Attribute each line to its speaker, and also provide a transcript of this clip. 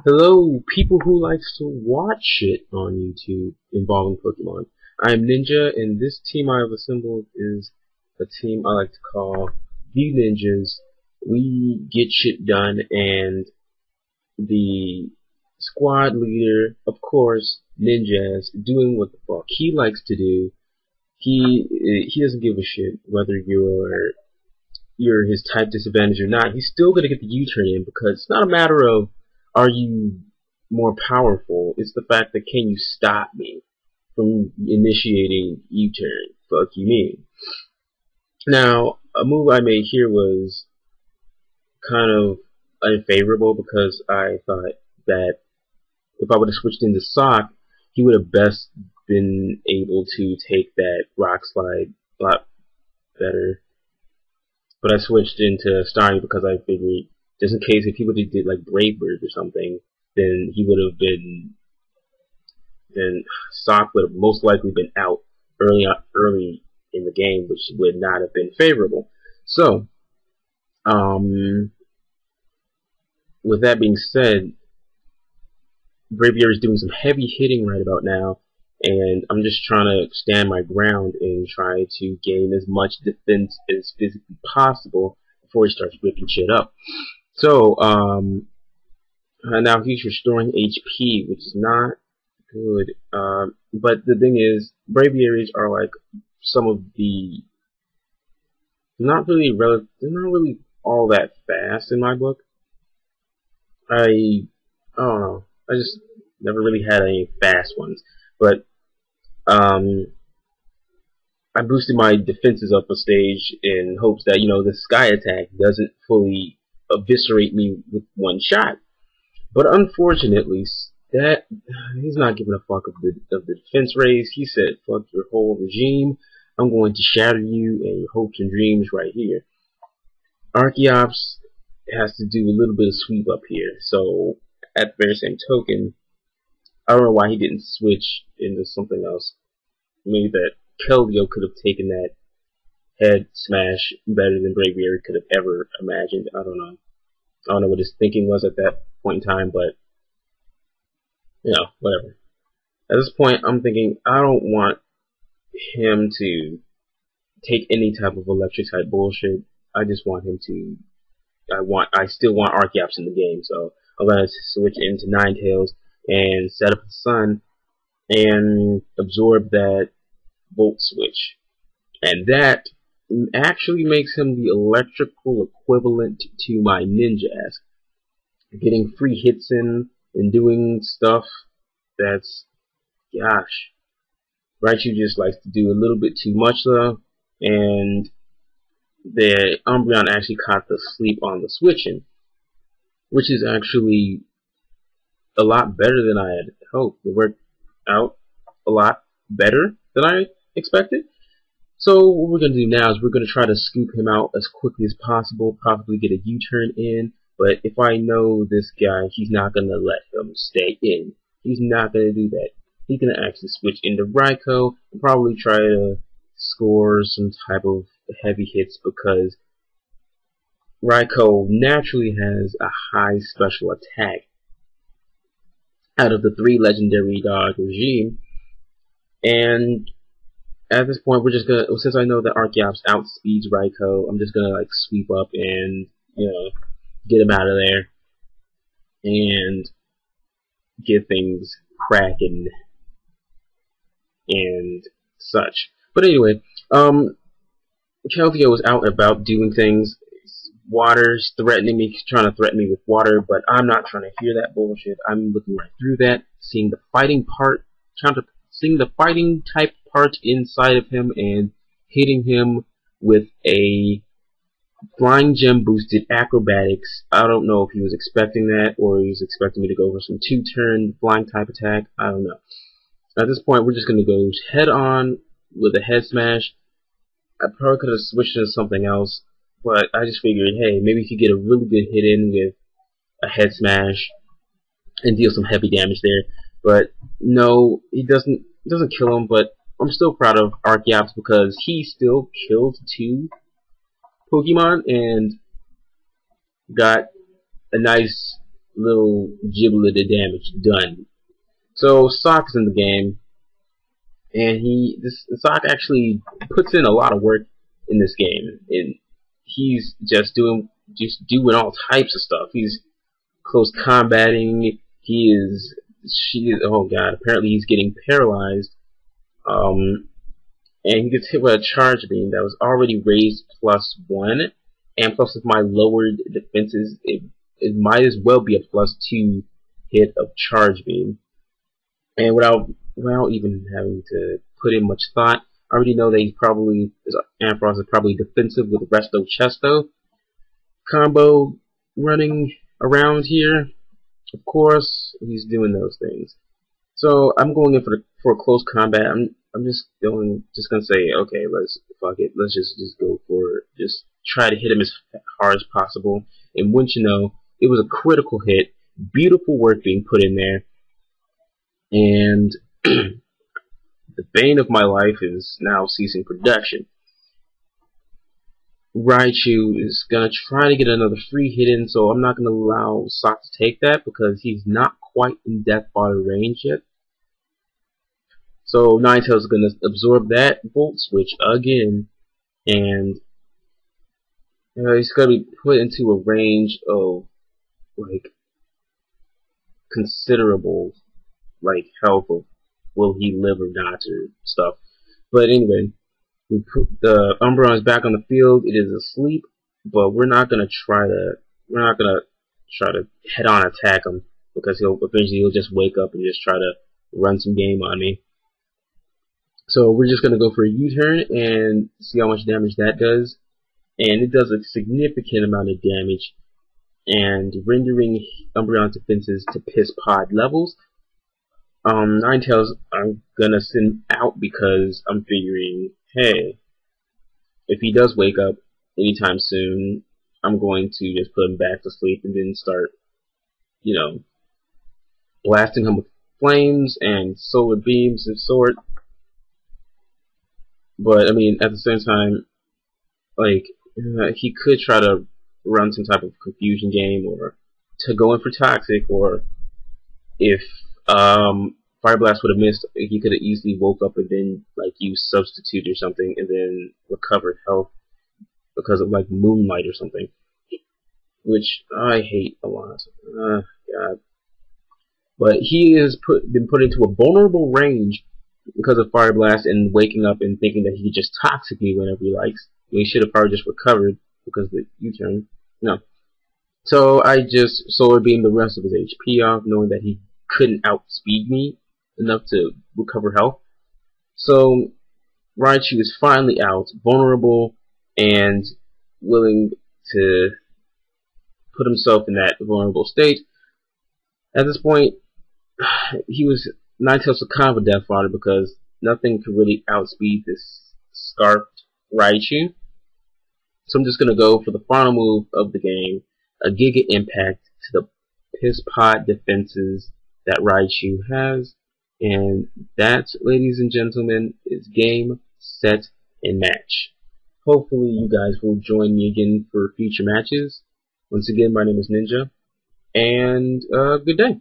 Speaker 1: Hello, people who likes to watch shit on YouTube involving Pokemon. I'm Ninja, and this team I have assembled is a team I like to call the Ninjas. We get shit done, and the squad leader, of course, Ninja, is doing what the fuck he likes to do. He doesn't give a shit whether you're his type disadvantage or not. He's still gonna get the U-turn in because it's not a matter of are you more powerful. It's the fact that can you stop me from initiating U-turn? Fuck you mean. Now, a move I made here was kind of unfavorable because I thought that if I would have switched into Sock, he would have best been able to take that Rock Slide a lot better. But I switched into Starmie because I figured, just in case if he would have did like Brave Bird or something, then he would have been, then Sock would have most likely been out early in the game, which would not have been favorable. So, with that being said, Braviary is doing some heavy hitting right about now, and I'm just trying to stand my ground and try to gain as much defense as physically possible before he starts ripping shit up. So, now he's restoring HP, which is not good. But the thing is, Braviaries are like some of the they're not really all that fast in my book. I don't know. I just never really had any fast ones. But I boosted my defenses up a stage in hopes that, you know, the sky attack doesn't fully eviscerate me with one shot. But unfortunately, that he's not giving a fuck of the defense raise. He said, "Fuck your whole regime. I'm going to shatter you and your hopes and dreams right here." Archeops has to do a little bit of sweep up here. So at the very same token, I don't know why he didn't switch into something else. Maybe that Keldeo could have taken that head smash better than Braviary could have ever imagined. I don't know. I don't know what his thinking was at that point in time, but you know, whatever. At this point, I'm thinking I don't want him to take any type of electric type bullshit. I just want him to. I still want Archeops in the game, so I'm gonna switch into Ninetales and set up the sun and absorb that Volt switch, and that actually makes him the electrical equivalent to my Ninjask, getting free hits in and doing stuff that's, gosh, Raichu just likes to do a little bit too much though, and the Umbreon actually caught the sleep on the switching, which is actually a lot better than I had hoped. It worked out a lot better than I expected. So what we're going to do now is we're going to try to scoop him out as quickly as possible, probably get a U-turn in, but if I know this guy, he's not going to let him stay in. He's not going to do that. He's going to actually switch into Raikou and probably try to score some type of heavy hits because Raikou naturally has a high special attack. Out of the 3 legendary dog regime, and at this point we're just gonna, since I know that Archeops outspeeds Raikou, I'm just gonna like sweep up and, you know, get him out of there and get things cracking and such. But anyway, Keldeo was out and about doing things. Water's threatening me, trying to threaten me with water, but I'm not trying to hear that bullshit. I'm looking right through that, seeing the fighting part, seeing the fighting type part inside of him, and hitting him with a flying gem boosted acrobatics. I don't know if he was expecting that, or he was expecting me to go for some 2-turn flying type attack. I don't know. At this point, we're just going to go head on with a head smash. I probably could have switched to something else, but I just figured, hey, maybe he could get a really good hit in with a head smash and deal some heavy damage there. But no, he doesn't kill him. But I'm still proud of Archeops because he still killed 2 Pokemon and got a nice little giblet of damage done. So Sock's in the game, and this Sock actually puts in a lot of work in this game, and he's just doing all types of stuff. He's close combating. Oh god, apparently he's getting paralyzed. And he gets hit with a charge beam that was already raised +1, and plus with my lowered defenses, it might as well be a +2 hit of charge beam. And without even having to put in much thought, I already know that his Ampharos is probably defensive with Resto Chesto combo running around here. Of course, he's doing those things. So I'm going in for a close combat. I'm just gonna say, okay, fuck it, let's just go for it. Just try to hit him as hard as possible. And wouldn't you know, it was a critical hit. Beautiful work being put in there. And the bane of my life is now ceasing production. Raichu is gonna try to get another free hit in, so I'm not gonna allow Sock to take that because he's not quite in Death Fodder range yet. So Ninetales is gonna absorb that Volt Switch again, and he's gonna be put into a range of like considerable health of will he live or not or stuff. But anyway, we put the Umbreon is back on the field. It is asleep, but we're not gonna try to head-on attack him because he'll just wake up and just try to run some game on me. So we're just gonna go for a U-turn and see how much damage that does, and it does a significant amount of damage, and rendering Umbreon's defenses to piss pod levels. Ninetales, I'm gonna send out because I'm figuring, hey, if he does wake up anytime soon, I'm going to just put him back to sleep and then start, blasting him with flames and solar beams of sort. But I mean, at the same time, he could try to run some type of confusion game or to go in for toxic, or if Fire Blast would have missed, he could have easily woke up and then use Substitute or something and then recovered health because of Moonlight or something, which I hate a lot. God. But he has been put into a vulnerable range because of Fire Blast and waking up and thinking that he could just toxic me whenever he likes. He should have probably just recovered because of the U-turn. No. So I just Solar Beamed the rest of his HP off, knowing that he couldn't outspeed me enough to recover health. So Raichu is finally out, vulnerable, and willing to put himself in that vulnerable state. At this point, Ninetales was kind of a death fodder because nothing could really outspeed this scarfed Raichu. So I'm just gonna go for the final move of the game, a Giga Impact to the piss pod defenses that Raichu has. And that, ladies and gentlemen, is game, set, and match. Hopefully you guys will join me again for future matches. Once again, my name is Ninja, and good day.